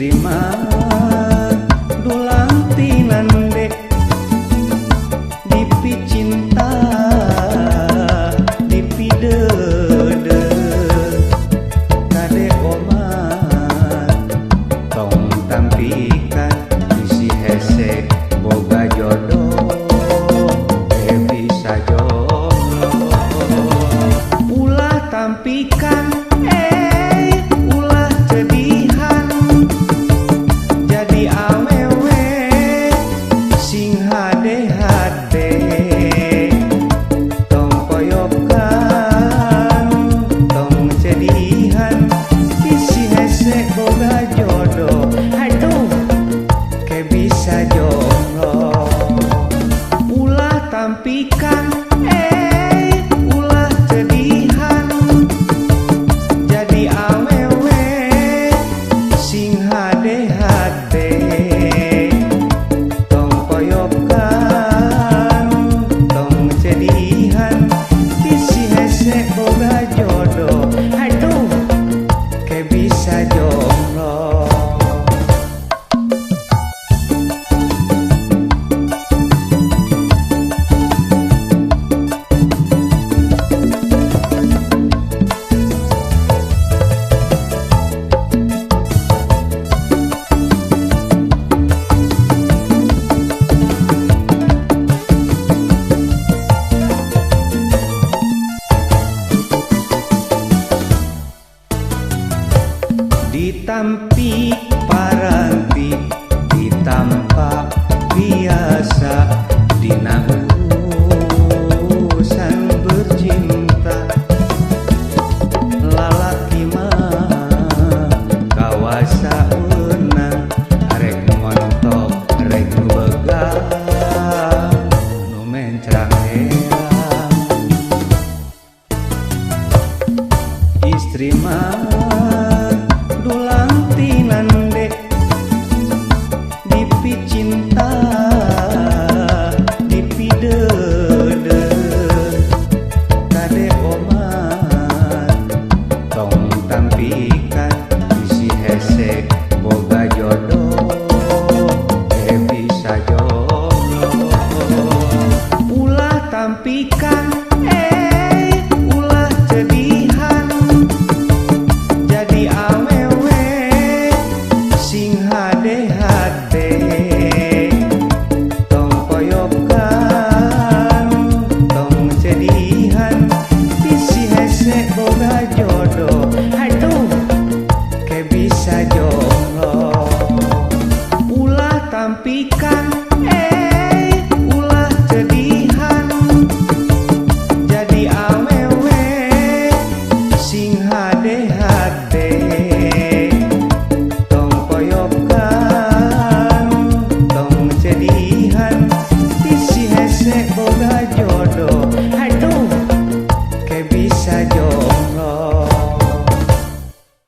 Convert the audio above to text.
Istri mah dulang tinande dipi cinta dipi dede kade omah tong tampikan isi hese boga jodoh bisa jomblo ulah tampikan ulah cedihan jadi awewe sing hade-hade tong koyokan tong cedihan isi hese boga jodoh aduh ke bisa jomblo ulah tampikan ulah cedihan jadi awewe sing hade-hade tong koyokan tong cedihan isi hese boga jodoh aduh ke bisa jomblo ditampi paranti ditampa biasa dina urusan bercinta lalaki mah kawasa eunang arek montok arek nu begal nu mencrang heang istri mah dulang tinande dipi cinta dipi dede kade omah tong tampikan isi hese boga jodoh bisa jomblo ulah tampikan ulah cedihan jadi awewe sing hade-hade tong koyokan tong cedihan isi hese boga jodoh aduh ke bisa jomblo ulah tampikan ulah cedihan jadi awewe sing hade-hade